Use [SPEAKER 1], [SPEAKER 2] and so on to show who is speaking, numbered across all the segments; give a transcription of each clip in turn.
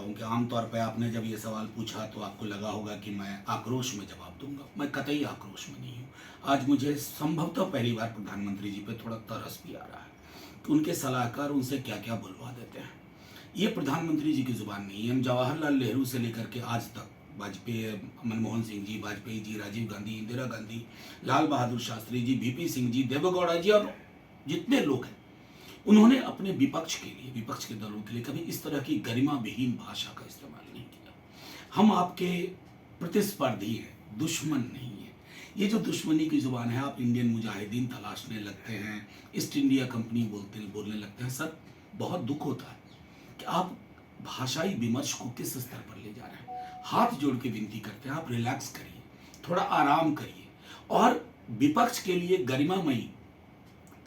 [SPEAKER 1] हूँ कि आमतौर पे आपने जब ये सवाल पूछा तो आपको लगा होगा कि मैं आक्रोश में जवाब दूंगा। मैं कतई आक्रोश में नहीं हूँ। आज मुझे संभवतः पहली बार प्रधानमंत्री जी पे थोड़ा तरस भी आ रहा है कि उनके सलाहकार उनसे क्या क्या बुलवा देते हैं। ये प्रधानमंत्री जी की जुबान नहीं है। हम जवाहरलाल नेहरू से लेकर के आज तक वाजपेयी, मनमोहन सिंह जी, वाजपेयी जी, राजीव गांधी, इंदिरा गांधी, लाल बहादुर शास्त्री जी, वीपी सिंह जी, देवेगौड़ा जी और जितने लोग हैं, उन्होंने अपने विपक्ष के लिए, विपक्ष के दलों के लिए कभी इस तरह की गरिमा विहीन भाषा का इस्तेमाल नहीं किया। हम आपके प्रतिस्पर्धी हैं, दुश्मन नहीं है। ये जो दुश्मनी की जुबान है, आप इंडियन मुजाहिदीन तलाशने लगते हैं, ईस्ट इंडिया कंपनी बोलने लगते हैं। सर, बहुत दुख होता है कि आप भाषाई विमर्श को किस स्तर पर ले जा रहे हैं। हाथ जोड़ के विनती करते हैं, आप रिलैक्स करिए, थोड़ा आराम करिए और विपक्ष के लिए गरिमामयी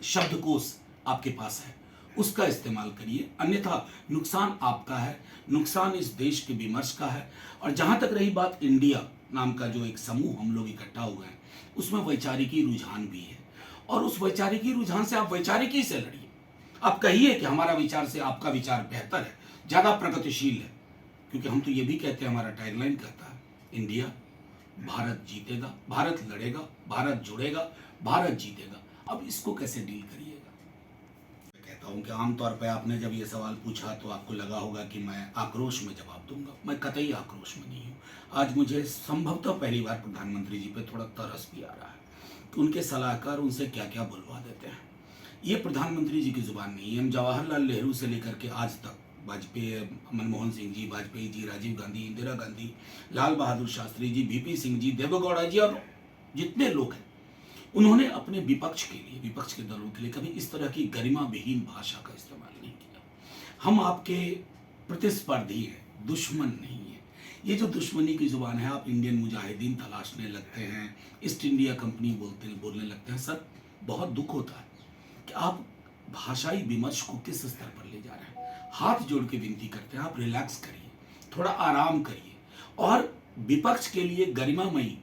[SPEAKER 1] शब्दकोश आपके पास है, उसका इस्तेमाल करिए। अन्यथा नुकसान आपका है, नुकसान इस देश के विमर्श का है। और जहां तक रही बात इंडिया नाम का जो एक समूह हम लोग इकट्ठा हुए हैं, उसमें वैचारिकी रुझान भी है और उस वैचारिकी रुझान से आप वैचारिकी से लड़िए। आप कहिए कि हमारा विचार से आपका विचार बेहतर है, ज्यादा प्रगतिशील है। क्योंकि हम तो ये भी कहते हैं, हमारा टैगलाइन कहता है, इंडिया, भारत जीतेगा, भारत लड़ेगा, भारत जुड़ेगा, भारत जीतेगा। अब इसको कैसे डील करिएगा। मैं कहता हूं कि आमतौर पे आपने जब ये सवाल पूछा तो आपको लगा होगा कि मैं आक्रोश में जवाब दूंगा। मैं कतई आक्रोश में नहीं हूँ। आज मुझे संभवतः पहली बार प्रधानमंत्री जी पे थोड़ा तरस भी आ रहा है कि उनके सलाहकार उनसे क्या क्या बुलवा देते हैं। ये प्रधानमंत्री जी की जुबान नहीं है। हम जवाहरलाल नेहरू से लेकर के आज तक वाजपेयी, मनमोहन सिंह जी, वाजपेयी जी, राजीव गांधी, इंदिरा गांधी, लाल बहादुर शास्त्री जी, वीपी सिंह जी, देवेगौड़ा जी और जितने लोग हैं, उन्होंने अपने विपक्ष के लिए, विपक्ष के दलों के लिए कभी इस तरह की गरिमा विहीन भाषा का इस्तेमाल नहीं किया। हम आपके प्रतिस्पर्धी हैं, दुश्मन नहीं है। ये जो दुश्मनी की जुबान है, आप इंडियन मुजाहिदीन तलाशने लगते हैं, ईस्ट इंडिया कंपनी बोलने लगते हैं। सर, बहुत दुख होता है कि आप भाषाई विमर्श को किस स्तर पर ले जा रहे हैं। हाथ जोड़ के विनती करते हैं, आप रिलैक्स करिए, थोड़ा आराम करिए और विपक्ष के लिए गरिमामयी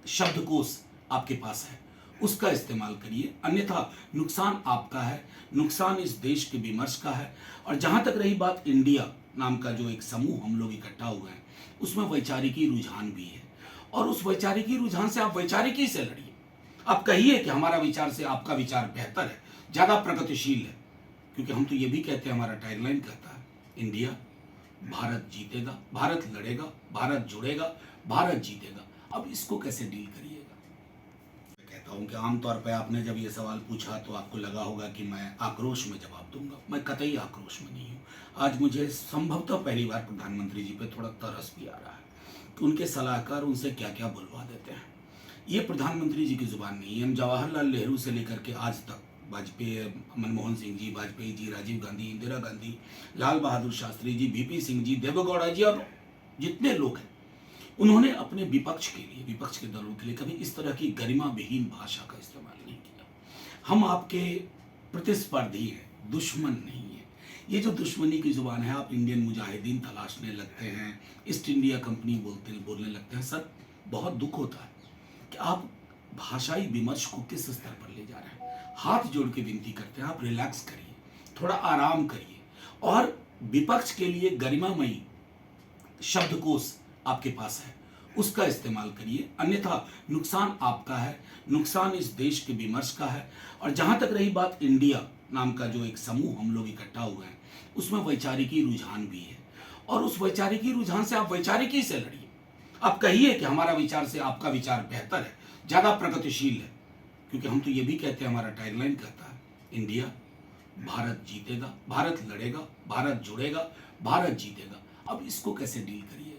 [SPEAKER 1] शब्दकोश आपके पास है, उसका इस्तेमाल करिए। अन्यथा नुकसान आपका है, नुकसान इस देश के विमर्श का है। और जहां तक रही बात इंडिया नाम का जो एक समूह हम लोग इकट्ठा हुए हैं, उसमें वैचारिकी रुझान भी है और उस वैचारिकी रुझान से आप वैचारिकी से लड़िए। आप कहिए कि हमारा विचार से आपका विचार बेहतर है, ज्यादा प्रगतिशील है। क्योंकि हम तो ये भी कहते हैं, हमारा टैगलाइन कहता है, इंडिया, भारत जीतेगा, भारत लड़ेगा, भारत जुड़ेगा, भारत जीतेगा। अब इसको कैसे डील करिएगा। मैं कहता हूं कि आमतौर पे आपने जब ये सवाल पूछा तो आपको लगा होगा कि मैं आक्रोश में जवाब दूंगा। मैं कतई आक्रोश में नहीं हूँ। आज मुझे संभवतः पहली बार प्रधानमंत्री जी पे थोड़ा तरस भी आ रहा है कि उनके सलाहकार उनसे क्या क्या बुलवा देते हैं। ये प्रधानमंत्री जी की जुबान नहीं है। हम जवाहरलाल नेहरू से लेकर के आज तक वाजपेयी, मनमोहन सिंह जी, वाजपेयी जी, राजीव गांधी, इंदिरा गांधी, लाल बहादुर शास्त्री जी, वीपी सिंह जी, देवेगौड़ा जी और जितने लोग हैं, उन्होंने अपने विपक्ष के लिए, विपक्ष के दलों के लिए कभी इस तरह की गरिमा विहीन भाषा का इस्तेमाल नहीं किया। हम आपके प्रतिस्पर्धी हैं, दुश्मन नहीं है। ये जो दुश्मनी की जुबान है, आप इंडियन मुजाहिदीन तलाशने लगते हैं, ईस्ट इंडिया कंपनी बोलने लगते हैं। सर, बहुत दुख होता है कि आप भाषाई विमर्श को किस स्तर पर ले जा रहे हैं। हाथ जोड़ के विनती करते हैं, आप रिलैक्स करिए, थोड़ा आराम करिए और विपक्ष के लिए गरिमामयी शब्दकोश आपके पास है, उसका इस्तेमाल करिए। अन्यथा नुकसान आपका है, नुकसान इस देश के विमर्श का है। और जहां तक रही बात इंडिया नाम का जो एक समूह हम लोग इकट्ठा हुए हैं, उसमें वैचारिकी रुझान भी है और उस वैचारिकी रुझान से आप वैचारिकी से लड़िए। आप कहिए कि हमारा विचार से आपका विचार बेहतर है, ज्यादा प्रगतिशील है। क्योंकि हम तो ये भी कहते हैं, हमारा टैगलाइन कहता है, इंडिया, भारत जीतेगा, भारत लड़ेगा, भारत जुड़ेगा, भारत जीतेगा। अब इसको कैसे डील करिए।